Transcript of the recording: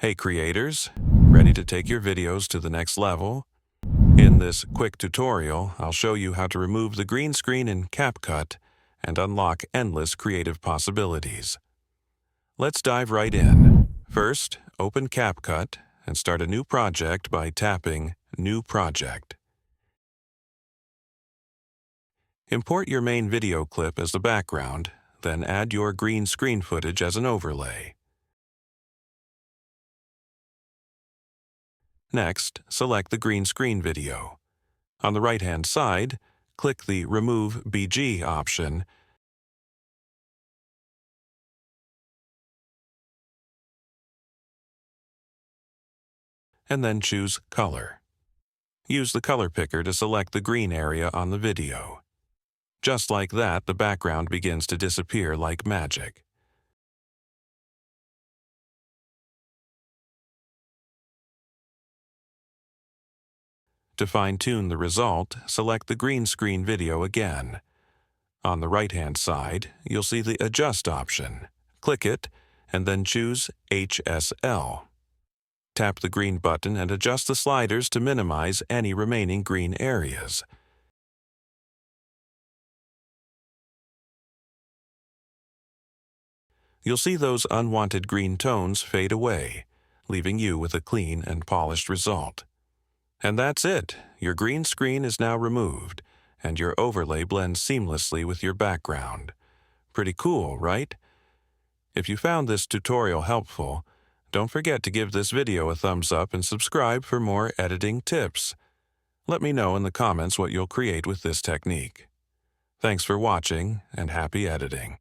Hey creators, ready to take your videos to the next level? In this quick tutorial, I'll show you how to remove the green screen in CapCut and unlock endless creative possibilities. Let's dive right in. First, open CapCut and start a new project by tapping New Project. Import your main video clip as the background, then add your green screen footage as an overlay. Next, select the green screen video. On the right-hand side, click the Remove BG option and then choose Color. Use the color picker to select the green area on the video. Just like that, the background begins to disappear like magic. To fine-tune the result, select the green screen video again. On the right-hand side, you'll see the Adjust option. Click it, and then choose HSL. Tap the green button and adjust the sliders to minimize any remaining green areas. You'll see those unwanted green tones fade away, leaving you with a clean and polished result. And that's it. Your green screen is now removed, and your overlay blends seamlessly with your background. Pretty cool, right? If you found this tutorial helpful, don't forget to give this video a thumbs up and subscribe for more editing tips. Let me know in the comments what you'll create with this technique. Thanks for watching, and happy editing.